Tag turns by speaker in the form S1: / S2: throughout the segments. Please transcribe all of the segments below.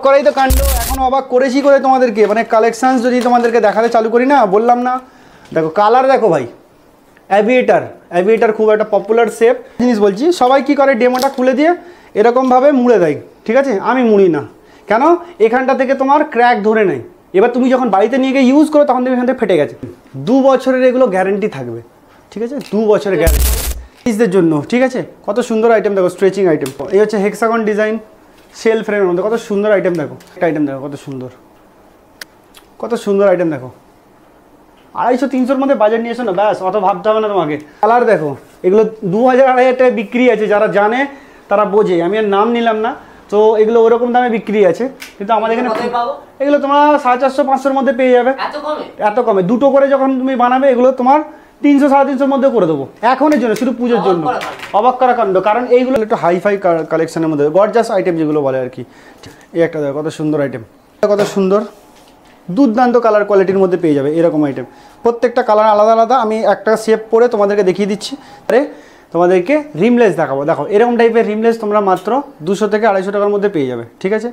S1: করাই তো কাণ্ড। এখন অবাক করেছি করে তোমাদেরকে, মানে কালেকশনস যদি তোমাদেরকে দেখাতে চালু করি না, বললাম না, দেখো কালার দেখো ভাই। অ্যাভিয়েটার খুব একটা পপুলার শেপ জিনিস বলছি। সবাই কি করে, ডেমোটা খুলে দিয়ে এরকমভাবে মুড়ে দেয়, ঠিক আছে? আমি মুড়ি না, কেন? এখানটা থেকে তোমার ক্র্যাক ধরে নেয়। এবার তুমি যখন বাড়িতে নিয়ে গিয়ে ইউজ করো তখন তুমি এখান থেকে ফেটে গেছে। 2 বছরের এগুলো গ্যারেন্টি থাকবে, ঠিক আছে? 2 বছরের গ্যারেন্টি লেডিসদের জন্য, ঠিক আছে? কত সুন্দর আইটেম দেখো, স্ট্রেচিং আইটেম। এই হচ্ছে হেক্সাগন ডিজাইন সেল ফ্রেমের মধ্যে, কত সুন্দর আইটেম দেখো। একটা আইটেম দেখো কত সুন্দর, কত সুন্দর আইটেম দেখো। 250-300-র মধ্যে বাজার নিয়ে এসো না, ব্যাস, অত ভাবতে হবে না তোমাকে। কালার দেখো, এগুলো 2000-2500 টাকায় বিক্রি আছে, যারা জানে তারা বোঝে। আমি আর নাম নিলাম না, তো এগুলো ওরকম দামে বিক্রি আছে, কিন্তু আমাদের এখানে এগুলো তোমার 450-500-র মধ্যে পেয়ে যাবে। এত কমে দুটো করে যখন তুমি বানাবে, এগুলো তোমার 300-350-র মধ্যে করে দেবো এখনের জন্য, শুধু পুজোর জন্য। অবাক করা কাণ্ড, কারণ এইগুলো একটু হাইফাই কালেকশনের মধ্যে গর্জাস আইটেম যেগুলো বলে আর কি। এই একটা দেখো কত সুন্দর আইটেম, কত সুন্দর দুর্দান্ত কালার কোয়ালিটির মধ্যে পেয়ে যাবে এরকম আইটেম। প্রত্যেকটা কালার আলাদা আলাদা। আমি একটা শেপ পরে তোমাদেরকে দেখিয়ে দিচ্ছি, আরে তোমাদেরকে রিমলেস দেখাবো। দেখো এরকম টাইপের রিমলেস তোমরা মাত্র 200 থেকে 250 টাকার মধ্যে পেয়ে যাবে, ঠিক আছে?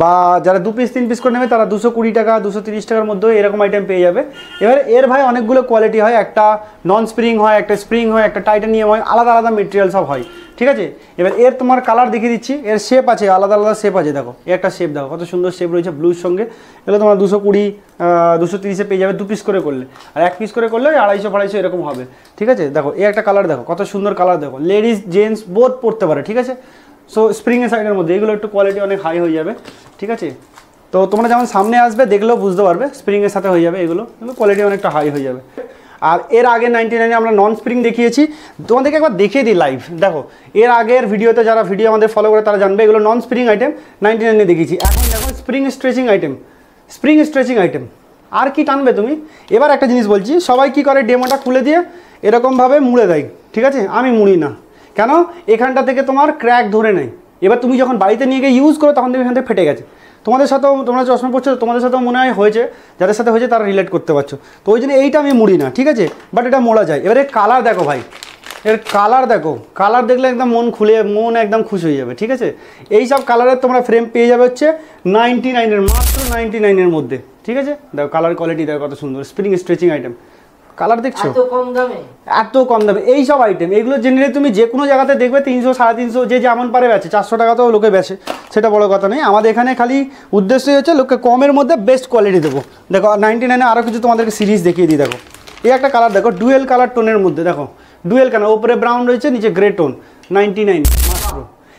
S1: বা যারা 2 পিস 3 পিস করে নেবে তারা 220 টাকা 230 টাকার মধ্যেও এরকম আইটেম পেয়ে যাবে। এবার এর ভাই অনেকগুলো কোয়ালিটি হয়, একটা নন স্প্রিং হয়, একটা স্প্রিং হয়, একটা টাইটানিয়াম হয়, আলাদা আলাদা মেটেরিয়াল সব হয়, ঠিক আছে? এবার এর তোমার কালার দেখিয়ে দিচ্ছি, এর শেপ আছে, আলাদা আলাদা শেপ আছে। দেখো এর একটা শেপ দেখো, কত সুন্দর শেপ রয়েছে ব্লুর সঙ্গে। এগুলো তোমার 220 230-এ পেয়ে যাবে 2 পিস করে করলে। আর 1 পিস করে করলে 250-250 এরকম হবে, ঠিক আছে? দেখো এই একটা কালার দেখো, কত সুন্দর কালার দেখো। লেডিস জেন্টস বোথ পরতে পারে, ঠিক আছে? সো স্প্রিংয়ের সাইডের মধ্যে এগুলো একটু কোয়ালিটি অনেক হাই হয়ে যাবে, ঠিক আছে? তো তোমরা যেমন সামনে আসবে দেখলেও বুঝতে পারবে, স্প্রিংয়ের সাথে হয়ে যাবে এগুলো, কিন্তু কোয়ালিটি অনেকটা হাই হয়ে যাবে। আর এর আগে 99-এ আমরা নন স্প্রিং দেখিয়েছি, তোমাদেরকে একবার দেখিয়ে দিই লাইভ। দেখো এর আগের ভিডিওতে যারা ভিডিও আমাদের ফলো করে তারা জানবে, এগুলো নন স্প্রিং আইটেম 99-এ দেখিয়েছি। এখন দেখো স্প্রিং স্ট্রেচিং আইটেম। আর কি টানবে তুমি? এবার একটা জিনিস বলছি, সবাই কি করে, ডেমোটা খুলে দিয়ে এরকমভাবে মুড়ে দেয়, ঠিক আছে? আমি মুড়ি না, কেন? এখানটা থেকে তোমার ক্র্যাক ধরে নেয়। এবার তুমি যখন বাড়িতে নিয়ে গিয়ে ইউজ করো তখন তুমি এখান থেকে ফেটে গেছে। তোমাদের সাথেও, তোমরা চশমা পড়ছো, তোমাদের সাথেও মনে হয় হয়েছে, যাদের সাথে হয়েছে তারা রিলেট করতে পারছো। তো ওই জন্য এইটা আমি মুড়ি না, ঠিক আছে? বাট এটা মোড়া যায়। এবারে কালার দেখো ভাই, এর কালার দেখো, কালার দেখলে একদম মন একদম খুশি হয়ে যাবে, ঠিক আছে? এই সব কালারের তোমরা ফ্রেম পেয়ে যাবে হচ্ছে 99-এর, মাত্র 99-এর মধ্যে, ঠিক আছে? দেখো কালার কোয়ালিটি দেখো কত সুন্দর, স্প্রিং স্ট্রেচিং আইটেম। কালার দেখছো এত কম দামে এই সব আইটেম। এগুলো জেনারেলি তুমি যে কোনো জায়গাতে দেখবে 300-350, যে যেমন পারে বেচে। 400 টাকাতেও লোকে বেচে, সেটা বড় কথা নেই। আমাদের এখানে খালি উদ্দেশ্যই হচ্ছে লোককে কমের মধ্যে বেস্ট কোয়ালিটি দেবো। দেখো 99-এ আরও কিছু তোমাদেরকে সিরিজ দেখিয়ে দিই। দেখো এই একটা কালার দেখো, ডুয়েল কালার টোনের মধ্যে। দেখো ডুয়েল কেন, ওপরে ব্রাউন রয়েছে, নিচে গ্রে টোন, 99 মাত্র।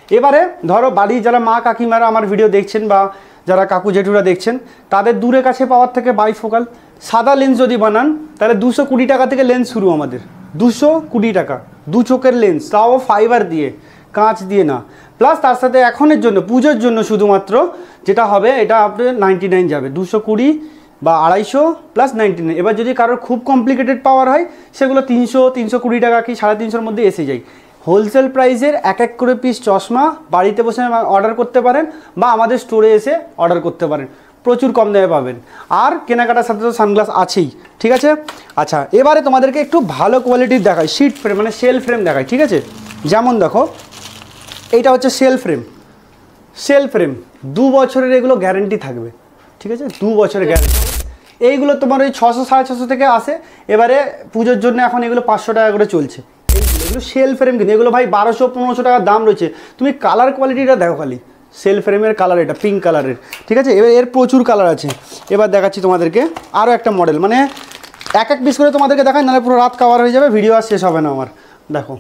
S1: এবারে ধরো বাড়ির যারা মা কাকিমারা আমার ভিডিও দেখছেন, বা যারা কাকু জেঠুরা দেখছেন, তাদের দূরে কাছে পাওয়ার থেকে বাইফোকাল সাদা লেন্স যদি বানান, তাহলে 220 টাকা থেকে লেন্স শুরু আমাদের। 220 টাকা, 2 চোখের লেন্স, তাও ফাইবার দিয়ে, কাঁচ দিয়ে না। প্লাস তার সাথে এখনের জন্য, পুজোর জন্য শুধুমাত্র যেটা হবে, এটা আপনার 99 যাবে। 220 বা 250 প্লাস 99। এবার যদি কারোর খুব কমপ্লিকেটেড পাওয়ার হয়, সেগুলো 300-320 টাকা কি 350-এর মধ্যে এসে যায়। হোলসেল প্রাইসের এক করে পিস চশমা বাড়িতে বসে অর্ডার করতে পারেন, বা আমাদের স্টোরে এসে অর্ডার করতে পারেন, প্রচুর কম দামে পাবেন। আর কেনাকাটার সাথে তো সানগ্লাস আছেই, ঠিক আছে? আচ্ছা এবারে তোমাদেরকে একটু ভালো কোয়ালিটির দেখাই, শিট ফ্রেম মানে সেল ফ্রেম দেখাই, ঠিক আছে? যেমন দেখো এইটা হচ্ছে সেল ফ্রেম 2 বছরের এগুলো গ্যারেন্টি থাকবে, ঠিক আছে? 2 বছরের গ্যারেন্টি। এইগুলো তোমার ওই 600-650 থেকে আসে। এবারে পুজোর জন্য এখন এগুলো 500 টাকা করে চলছে। এগুলো সেল ফ্রেম, কিন্তু এগুলো ভাই 1200-1500 টাকার দাম রয়েছে। তুমি কালার কোয়ালিটিটা দেখো খালি, সেল ফ্রেমের কালার, এটা পিঙ্ক কালারের, ঠিক আছে? এবার এর প্রচুর কালার আছে। এবার দেখাচ্ছি তোমাদেরকে আরও একটা মডেল, মানে এক পিস করে তোমাদেরকে দেখাই, নাহলে পুরো রাত কভার হয়ে যাবে, ভিডিও আর শেষ হবে না আমার। দেখো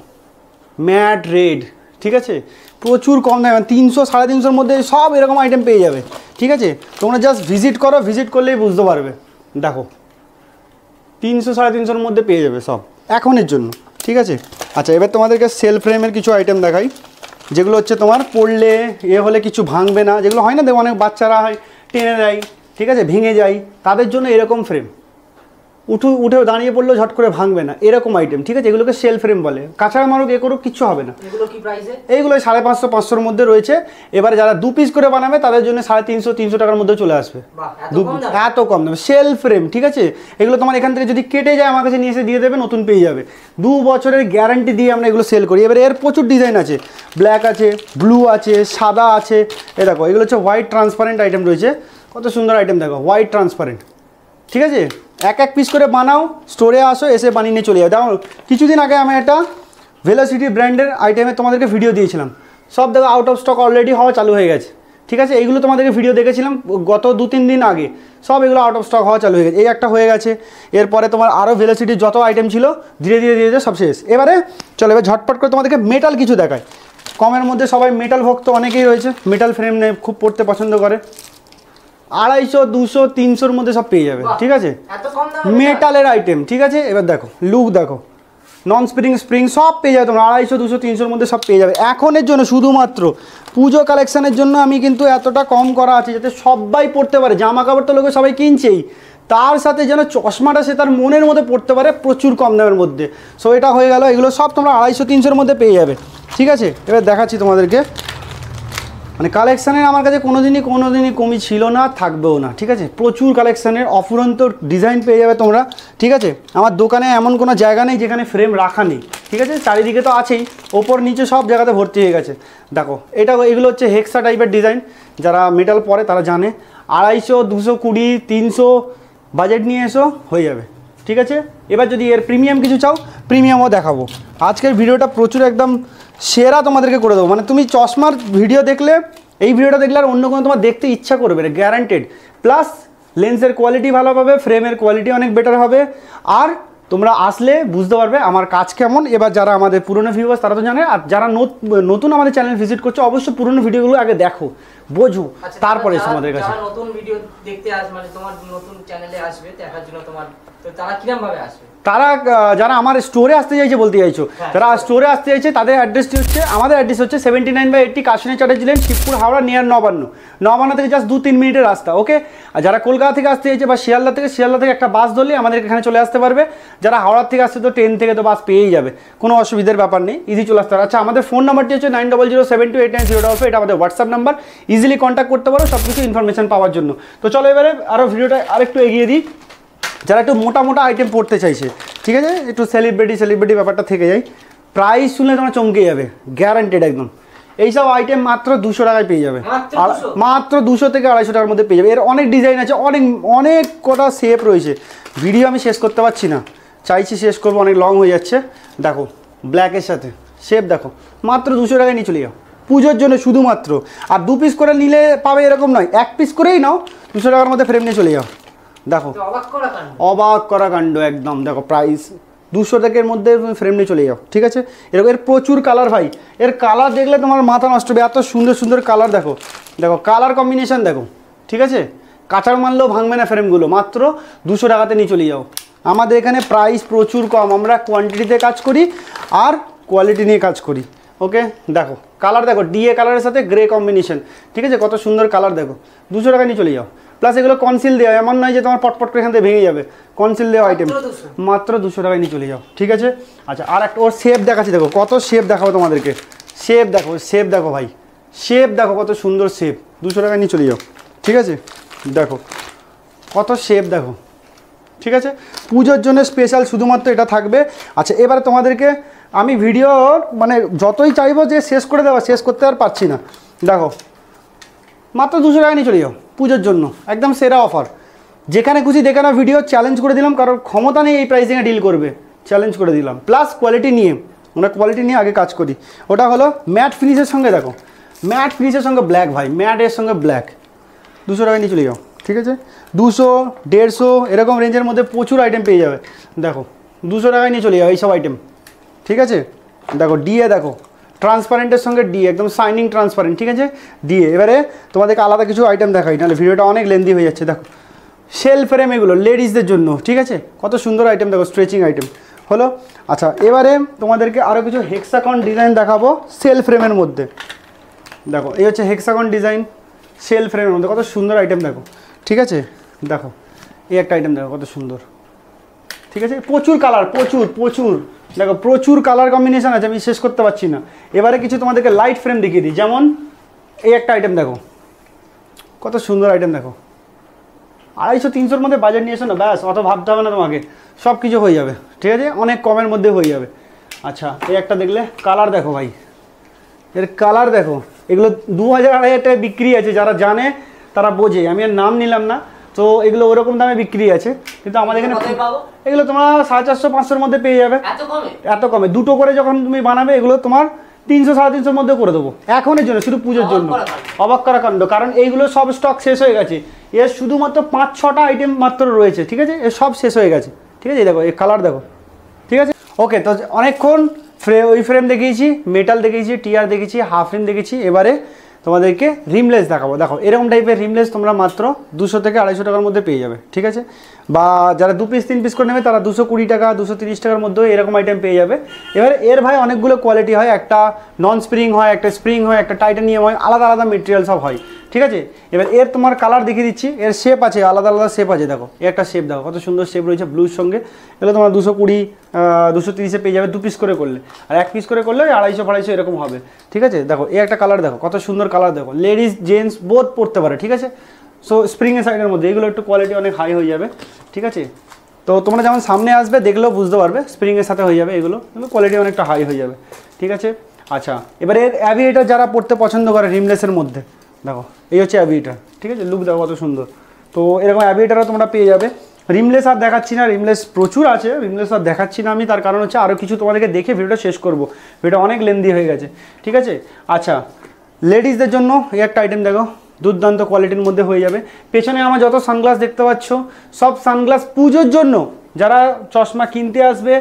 S1: ম্যাট রেড, ঠিক আছে? প্রচুর কম দামে, 300-350-এর মধ্যে সব এরকম আইটেম পেয়ে যাবে, ঠিক আছে? তোমরা জাস্ট ভিজিট করো, ভিজিট করলেই বুঝতে পারবে। দেখো 300-350-এর মধ্যে পেয়ে যাবে সব এখনের জন্য, ঠিক আছে? আচ্ছা এবার তোমাদেরকে সেল ফ্রেমের কিছু আইটেম দেখাই, যেগুলো হচ্ছে তোমার পড়লে হলে কিছু ভাঙবে না। যেগুলো হয় না, দেখো অনেক বাচ্চারা হয় টেনে দেয়, ঠিক আছে, ভেঙে যায়, তাদের জন্য এরকম ফ্রেম, উঠে দাঁড়িয়ে পড়লেও ঝট করে ভাঙবে না, এরকম আইটেম, ঠিক আছে। এগুলোকে সেল ফ্রেম বলে, কাছাড়া মারুক এ করুক কিচ্ছু হবে না।
S2: এগুলো কি প্রাইসে?
S1: এইগুলো 550 500-র মধ্যে রয়েছে। এবারে যারা 2 পিস করে বানাবে তাদের জন্য 350-300 টাকার মধ্যে চলে আসবে। এত কম দামে সেল ফ্রেম, ঠিক আছে। এগুলো তোমার এখান থেকে যদি কেটে যায় আমার কাছে নিয়ে এসে দিয়ে দেবে, নতুন পেয়ে যাবে। 2 বছরের গ্যারান্টি দিয়ে আমরা এগুলো সেল করি। এবারে এর প্রচুর ডিজাইন আছে, ব্ল্যাক আছে, ব্লু আছে, সাদা আছে। এ দেখো এগুলো হচ্ছে হোয়াইট ট্রান্সপারেন্ট আইটেম রয়েছে, কত সুন্দর আইটেম দেখো, হোয়াইট ট্রান্সপারেন্ট, ঠিক আছে। এক পিস করে বানাও, স্টোরে আসো, এসে বানিয়ে নিয়ে চলে যাও। দেখো কিছুদিন আগে আমি একটা ভেলোসিটি ব্র্যান্ডের আইটেমে তোমাদেরকে ভিডিও দিয়েছিলাম, সব দেখো আউট অফ স্টক অলরেডি হওয়া চালু হয়ে গেছে, ঠিক আছে। এইগুলো তোমাদেরকে ভিডিও দেখেছিলাম গত 2-3 দিন আগে, সব এগুলো আউট অফ স্টক হওয়া চালু হয়ে গেছে। এই একটা হয়ে গেছে, এরপরে তোমার আরও ভেলোসিটির যত আইটেম ছিল ধীরে ধীরে সব শেষ। এবারে চলো এবার ঝটপট করে তোমাদেরকে মেটাল কিছু দেখায়। কমের মধ্যে সবাই মেটাল ভক্ত অনেকেই রয়েছে, মেটাল ফ্রেম নেই খুব পড়তে পছন্দ করে। 250, 200, 300-র মধ্যে সব পেয়ে যাবে, ঠিক আছে। মেটালের আইটেম, ঠিক আছে। এবার দেখো লুক দেখো, নন স্প্রিং সব পেয়ে যাবে তোমরা 250, 200, 300-র মধ্যে সব পেয়ে যাবে। এখনের জন্য শুধুমাত্র পুজো কালেকশানের জন্য আমি কিন্তু এতটা কম করা আছে যাতে সবাই পড়তে পারে। জামা কাপড় তো লোকে সবাই কিনছেই, তার সাথে যেন চশমাটা সে তার মনের মধ্যে পড়তে পারে প্রচুর কম দামের মধ্যে। সো এটা হয়ে গেল, এগুলো সব তোমরা 250, 300-র মধ্যে পেয়ে যাবে, ঠিক আছে। এবার দেখাচ্ছি তোমাদেরকে, মানে কালেকশানের আমার কাছে কোনো দিনই কমই ছিল না, থাকবেও না, ঠিক আছে। প্রচুর কালেকশানের অফুরন্ত ডিজাইন পেয়ে যাবে তোমরা, ঠিক আছে। আমার দোকানে এমন কোনো জায়গা নেই যেখানে ফ্রেম রাখা নেই, ঠিক আছে। চারিদিকে তো আছেই, ওপর নিচে সব জায়গাতে ভর্তি হয়ে গেছে। দেখো এগুলো হচ্ছে হেক্সা টাইপের ডিজাইন, যারা মেটাল পরে তারা জানে। 250, 220, 300 বাজেট নিয়ে এসো, হয়ে যাবে, ঠিক আছে। এবার যদি এর প্রিমিয়াম কিছু চাও, প্রিমিয়ামও দেখাবো। আজকের ভিডিওটা প্রচুর একদম সেরা তোমাদেরকে করে দেবো, মানে তুমি চশমার ভিডিও দেখলে, এই ভিডিওটা দেখলে আর অন্য কোনো তোমার দেখতে ইচ্ছা করবে না, গ্যারান্টেড। প্লাস লেন্সের কোয়ালিটি ভালো পাবে, ফ্রেমের কোয়ালিটি অনেক বেটার হবে, আর তোমরা আসলে বুঝতে পারবে আমার কাজ কেমন। এবার যারা আমাদের পুরনো ভিউয়ার্স তারা তো জানে, আর যারা নতুন আমাদের চ্যানেল ভিজিট করছো অবশ্যই পুরনো ভিডিওগুলো আগে দেখো, বোঝো, তারপরে এসো আমাদের কাছে।
S2: যারা নতুন ভিডিও দেখতে আসবে, মানে তোমার নতুন চ্যানেলে আসবে দেখার জন্য, তোমার তো তারা কিরকম ভাবে আসবে?
S1: তারা যারা আমার স্টোরে আসতে চাইছে বলতে চাইছো, যারা স্টোরে আসতে চাইছে তাদের অ্যাড্রেসটি হচ্ছে, আমাদের অ্যাড্রেস হচ্ছে 79/80 কাশিনী চ্যাটার্জি লেন, শিবপুর, হাওড়া, নিয়ার নবান্ন থেকে জাস্ট 2-3 মিনিটের রাস্তা, ওকে। আর যারা কলকাতা থেকে আসতে চাইছে বা শিয়ালদা থেকে একটা বাস ধরলে আমাদের এখানে চলে আসতে পারবে। যারা হাওড়ার থেকে আসছে তো ট্রেন থেকে তো বাস পেয়েই যাবে, কোনো অসুবিধার ব্যাপার নেই, ইজি চলে আসতে পারে। আচ্ছা, আমাদের ফোন নাম্বারটি হচ্ছে 9007289055, এটা আমাদের হোয়াটসঅ্যাপ নাম্বার, ইজিলি কন্ট্যাক্ট করতে পারো সব কিছু ইনফরমেশন পাওয়ার জন্য। তো চলো এবারে আরও ভিডিওটা আরেকটু এগিয়ে দিই। যারা একটু মোটা আইটেম পড়তে চাইছে, ঠিক আছে, একটু সেলিব্রিটি ব্যাপারটা থেকে যায়, প্রাইস শুনলে তোমরা চমকে যাবে, গ্যারান্টেড একদম। এইসব আইটেম মাত্র 200 টাকায় পেয়ে যাবে, মাত্র 200 থেকে 250 টাকার মধ্যে পেয়ে যাবে। এর অনেক ডিজাইন আছে, অনেক কটা শেপ রয়েছে, ভিডিও আমি শেষ করতে পারছি না, চাইছি শেষ করবো, অনেক লং হয়ে যাচ্ছে। দেখো ব্ল্যাকের সাথে শেপ দেখো, মাত্র 200 টাকায় নিয়ে চলে যাও পুজোর জন্য শুধুমাত্র। আর 2 পিস করে নিলে পাবে এরকম নয়, 1 পিস করেই নাও, 200 টাকার মধ্যে ফ্রেম নিয়ে চলে যাও। দেখো অবাক করা কাণ্ড একদম। দেখো প্রাইস 200 টাকার মধ্যে ফ্রেম নিয়ে চলে যাও, ঠিক আছে। এরকম এর প্রচুর কালার ভাই, এর কালার দেখলে তোমার মাথা নষ্ট হবে, এত সুন্দর কালার। দেখো কালার কম্বিনেশন দেখো, ঠিক আছে। কাঁচার মানলেও ভাঙবে না ফ্রেমগুলো, মাত্র 200 টাকাতে নিয়ে চলে যাও। আমাদের এখানে প্রাইস প্রচুর কম, আমরা কোয়ান্টিটিতে কাজ করি আর কোয়ালিটি নিয়ে কাজ করি, ওকে। দেখো কালার দেখো, ডিএ কালারের সাথে গ্রে কম্বিনেশন, ঠিক আছে, কত সুন্দর কালার দেখো, 200 টাকা নিয়ে চলে যাও। প্লাস এগুলো কনসিল দেওয়া, এমন নয় যে তোমার পটপট করে এখান থেকে ভেঙে যাবে, কনসিল দেওয়া আইটেম, মাত্র 200 টাকায় নিয়ে চলে যাও, ঠিক আছে। আচ্ছা, আর একটা ওর শেপ দেখাচ্ছি, দেখো কত শেপ দেখাবো তোমাদেরকে। শেপ দেখো ভাই, শেপ দেখো কত সুন্দর শেপ, 200 টাকায় নিয়ে চলে যাও, ঠিক আছে। দেখো কত শেপ দেখো, ঠিক আছে। পুজোর জন্য স্পেশাল শুধুমাত্র এটা থাকবে। আচ্ছা, এবারে তোমাদেরকে আমি ভিডিও মানে যতই চাইবো যে শেষ করে দেওয়া, শেষ করতে আর পারছি না। দেখো মাত্র 200 টাকা নিয়ে চলে যাও পুজোর জন্য, একদম সেরা অফার। যেখানে খুশি দেখে নাও ভিডিও, চ্যালেঞ্জ করে দিলাম, কারোর ক্ষমতা নেই এই প্রাইসিংয়ে ডিল করবে, চ্যালেঞ্জ করে দিলাম। প্লাস কোয়ালিটি নিয়ে, আমরা কোয়ালিটি নিয়ে আগে কাজ করি। ওটা হলো ম্যাট ফিনিশের সঙ্গে, দেখো ম্যাট ফিনিশের সঙ্গে ব্ল্যাক ভাই, ম্যাটের সঙ্গে ব্ল্যাক, 200 টাকা নিয়ে চলে যাও, ঠিক আছে। 200, 150 এরকম রেঞ্জের মধ্যে প্রচুর আইটেম পেয়ে যাবে। দেখো 200 টাকায় নিয়ে চলে যাও এইসব আইটেম, ঠিক আছে। দেখো ডিএ দেখো, ট্রান্সপারেন্টের সঙ্গে ডিএ, একদম শাইনিং ট্রান্সপারেন্ট, ঠিক আছে, ডিএ। এবারে তোমাদেরকে আলাদা কিছু আইটেম দেখাই, নাহলে ভিডিওটা অনেক লেন্দি হয়ে যাচ্ছে। দেখো শেল ফ্রেম, এগুলো লেডিসদের জন্য, ঠিক আছে, কত সুন্দর আইটেম দেখো, স্ট্রেচিং আইটেম হলো। আচ্ছা, এবারে তোমাদেরকে আরও কিছু হেক্সাগন ডিজাইন দেখাবো সেল ফ্রেমের মধ্যে। দেখো এই হচ্ছে হেক্সাগন ডিজাইন সেল ফ্রেমের মধ্যে, কত সুন্দর আইটেম দেখো, ঠিক আছে। দেখো এই একটা আইটেম দেখো কত সুন্দর, ঠিক আছে, প্রচুর কালার, প্রচুর দেখো, প্রচুর কালার কম্বিনেশন আছে, আমি শেষ করতে পারছি না। এবারে কিছু তোমাদেরকে লাইট ফ্রেম দেখিয়ে দিই, যেমন এই একটা আইটেম দেখো, কত সুন্দর আইটেম দেখো, 250-300-র মধ্যে বাজেট নিয়ে এসো না, ব্যাস অত ভাবতে হবে না তোমাকে, সব কিছু হয়ে যাবে, ঠিক আছে, অনেক কমের মধ্যে হয়ে যাবে। আচ্ছা, এই একটা দেখলে, কালার দেখো ভাই, এর কালার দেখো, এগুলো 2000-2500 টাকায় বিক্রি আছে, যারা জানে তারা বোঝে, আমি আর নাম নিলাম না। তো এগুলো ওরকম দামে বিক্রি আছে, কিন্তু আমাদের এখানে এগুলো তোমরা 450-500-র মধ্যে পেয়ে যাবে। এত কমে দুটো করে যখন তুমি বানাবে, এগুলো তোমার 300-350-র মধ্যে করে দেবো এখনের জন্য, শুধু পুজোর জন্য। অবাক করা কাণ্ড, কারণ এইগুলো সব স্টক শেষ হয়ে গেছে, এর শুধুমাত্র 5-6টা আইটেম মাত্র রয়েছে, ঠিক আছে, এর সব শেষ হয়ে গেছে, ঠিক আছে। দেখো এই কালার দেখো, ঠিক আছে। ওকে, তো অনেকক্ষণ ওই ফ্রেম দেখিয়েছি, মেটাল দেখিয়েছি, টিআর দেখেছি, হাফ রিম দেখেছি, এবারে তোমাদেরকে রিমলেস দেখাবো। দেখো এরকম টাইপের রিমলেস তোমরা মাত্র 200 থেকে 250 টাকার মধ্যে পেয়ে যাবে, ঠিক আছে। বা যারা 2 পিস 3 পিস করে নেবে তারা 220 টাকা 230 টাকার মধ্যে এরকম আইটেম পেয়ে যাবে। এবার এর ভাই অনেকগুলো কোয়ালিটি হয়, একটা নন স্প্রিং হয়, একটা স্প্রিং হয়, একটা টাইটানিয়াম হয়, আলাদা আলাদা মেটেরিয়াল সব হয়, ঠিক আছে। এবার এর তোমার কালার দেখিয়ে দিচ্ছি, এর শেপ আছে, আলাদা আলাদা শেপ আছে। দেখো এই একটা শেপ দেখো, কত সুন্দর শেপ রয়েছে ব্লুর সঙ্গে, এগুলো তোমার 220 230-এ পেয়ে যাবে 2 পিস করে করলে, আর 1 পিস করে করলে 250-250 এরকম হবে, ঠিক আছে। দেখো এই একটা কালার দেখো, কত সুন্দর কালার দেখো, লেডিস জেন্টস বোথ পরতে পারে, ঠিক আছে। সো স্প্রিংয়ের সাইডের মধ্যে এগুলো একটু কোয়ালিটি অনেক হাই হয়ে যাবে, ঠিক আছে। তো তোমরা যেমন সামনে আসবে দেখলেও বুঝতে পারবে, স্প্রিংয়ের সাথে হয়ে যাবে, এগুলো কোয়ালিটি অনেকটা হাই হয়ে যাবে, ঠিক আছে। আচ্ছা, এবারে এর অ্যাভিয়েটার যারা পড়তে পছন্দ করে রিমলেসের মধ্যে, দেখো এই হচ্ছে অ্যাভিয়েটার, ঠিক আছে, লুক দেখো কত সুন্দর। তো এরকম অ্যাভিয়েটারও তোমরা পেয়ে যাবে। রিমলেস আর দেখাচ্ছি না, রিমলেস প্রচুর আছে, রিমলেস আর দেখাচ্ছি না আমি, তার কারণ হচ্ছে আরও কিছু তোমাদেরকে দেখে ভিডিওটা শেষ করব, ভিডিওটা অনেক লেন্দি হয়ে গেছে, ঠিক আছে। আচ্ছা, লেডিসদের জন্য এই একটা আইটেম দেখো, দুর্দান্ত কোয়ালিটির মধ্যে হয়ে যাবে। পেছনে আমার যত সানগ্লাস দেখতে পাচ্ছ, সব সানগ্লাস পুজোর জন্য, যারা চশমা কিনতে আসবে,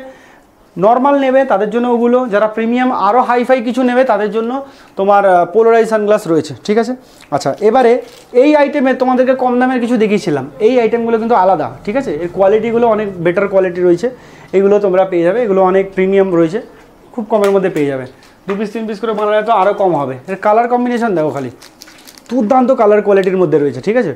S1: নর্মাল নেবে তাদের জন্য ওগুলো, যারা প্রিমিয়াম আরও হাইফাই কিছু নেবে তাদের জন্য তোমার পোলারাইজ সানগ্লাস রয়েছে, ঠিক আছে। আচ্ছা, এবারে এই আইটেমে তোমাদেরকে কম দামের কিছু দেখিয়েছিলাম, এই আইটেমগুলো কিন্তু আলাদা, ঠিক আছে, এর কোয়ালিটিগুলো অনেক বেটার কোয়ালিটি রয়েছে, এগুলো তোমরা পেয়ে যাবে, এগুলো অনেক প্রিমিয়াম রয়েছে, খুব কমের মধ্যে পেয়ে যাবে। 2 পিস 3 পিস করে বানালে তো আরও কম হবে। এর কালার কম্বিনেশন দেখো খালি, দুর্দান্ত কালার কোয়ালিটির মধ্যে রয়েছে, ঠিক আছে।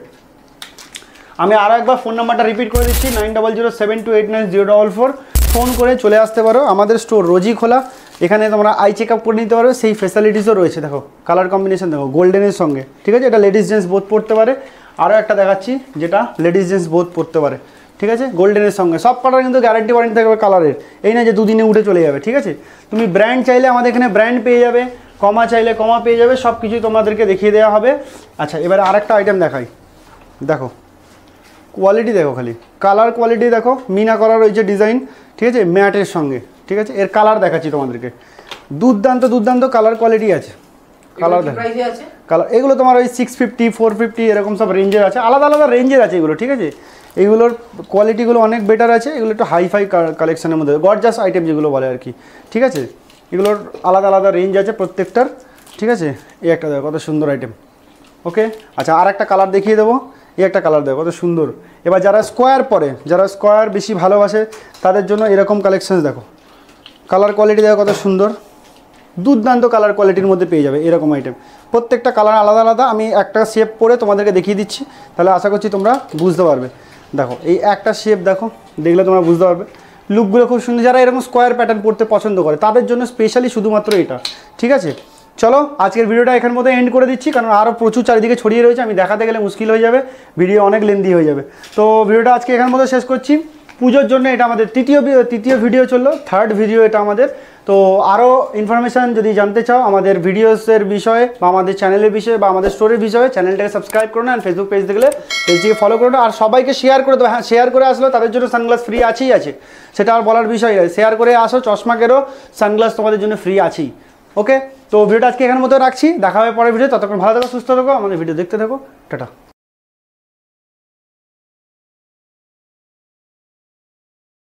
S1: আমি আরও একবার ফোন নাম্বারটা রিপিট করে দিচ্ছি, 9007289044, ফোন করে চলে আসতে পারো। আমাদের স্টোর রোজই খোলা, এখানে তোমরা আই চেক আপ করে নিতে পারো, সেই ফেসিলিটিসও রয়েছে। দেখো কালার কম্বিনেশন দেখো, গোল্ডেনের সঙ্গে, ঠিক আছে, এটা লেডিস জেন্টস বোথ পড়তে পারে। আরও একটা দেখাচ্ছি যেটা লেডিস জেন্টস বোথ পড়তে পারে, ঠিক আছে, গোল্ডেনের সঙ্গে। সব কালার কিন্তু গ্যারান্টি ওয়ারেন্টি থাকবে কালারের, এই না যে দুদিনে উঠে চলে যাবে, ঠিক আছে। তুমি ব্র্যান্ড চাইলে আমাদের এখানে ব্র্যান্ড পেয়ে যাবে, কমা চাইলে কমা পেয়ে যাবে, সব কিছুই তোমাদেরকে দেখিয়ে দেওয়া হবে। আচ্ছা, এবারে আরেকটা আইটেম দেখাই, দেখো কোয়ালিটি দেখো খালি, কালার কোয়ালিটি দেখো, মিনা করা রয়েছে ডিজাইন, ঠিক আছে, ম্যাটের সঙ্গে, ঠিক আছে। এর কালার দেখাচ্ছি তোমাদেরকে, দুর্দান্ত কালার কোয়ালিটি আছে। কালার দেখো, কালার এগুলো তোমার ওই 650 450 এরকম সব রেঞ্জের আছে, আলাদা আলাদা রেঞ্জের আছে এগুলো, ঠিক আছে। এইগুলোর কোয়ালিটিগুলো অনেক বেটার আছে, এগুলো একটু হাইফাই কালেকশনের মধ্যে, গর্জাস আইটেম যেগুলো বলে আর কি, ঠিক আছে। এগুলোর আলাদা আলাদা রেঞ্জ আছে প্রত্যেকটার, ঠিক আছে। এই একটা দেখো কত সুন্দর আইটেম, ওকে। আচ্ছা, আর একটা কালার দেখিয়ে দেবো, এই একটা কালার দেখো কত সুন্দর। এবার যারা স্কোয়ার পরে, যারা স্কোয়ার বেশি ভালোবাসে তাদের জন্য এরকম কালেকশানস দেখো, কালার কোয়ালিটি দেখো কত সুন্দর, দুর্দান্ত কালার কোয়ালিটির মধ্যে পেয়ে যাবে এরকম আইটেম। প্রত্যেকটা কালার আলাদা আলাদা, আমি একটা শেপ পরে তোমাদেরকে দেখিয়ে দিচ্ছি, তাহলে আশা করছি তোমরা বুঝতে পারবে। দেখো এই একটা শেপ দেখো, দেখলে তোমরা বুঝতে পারবে, লুকগুলো খুব সুন্দর। যারা এরকম স্কোয়ার প্যাটার্ন পড়তে পছন্দ করে তাদের জন্য স্পেশালি শুধুমাত্র এটা, ঠিক আছে। চলো আজকের ভিডিওটা এখান মধ্যে এন্ড করে দিচ্ছি, কারণ আরও প্রচুর চারিদিকে ছড়িয়ে রয়েছে, আমি দেখাতে গেলে মুশকিল হয়ে যাবে, ভিডিও অনেক লেন্দি হয়ে যাবে। তো ভিডিওটা আজকে এখান মধ্যে শেষ করছি। পুজোর জন্য এটা আমাদের তৃতীয় ভিডিও চললো, থার্ড ভিডিও এটা আমাদের। তো আরও ইনফরমেশান যদি জানতে চাও আমাদের ভিডিওসের বিষয়ে বা আমাদের চ্যানেলের বিষয়ে বা আমাদের স্টোরের বিষয়ে, চ্যানেলটাকে সাবস্ক্রাইব করো না, আর ফেসবুক পেজ দেখলে পেজটিকে ফলো করো না, আর সবাইকে শেয়ার করে দেবো। হ্যাঁ, শেয়ার করে আসলো তাদের জন্য সানগ্লাস ফ্রি আছেই আছে, সেটা আর বলার বিষয় নয়। শেয়ার করে আসো, চশমা কেরো, সানগ্লাস তোমাদের জন্য ফ্রি আছেই, ওকে। তো ভিডিওটা আজকে এখানের মতো রাখছি, দেখা হবে পরের ভিডিও। ততক্ষণ ভালো থাকো, সুস্থ থাকো, আমাদের ভিডিও দেখতে থাকো, টাটা।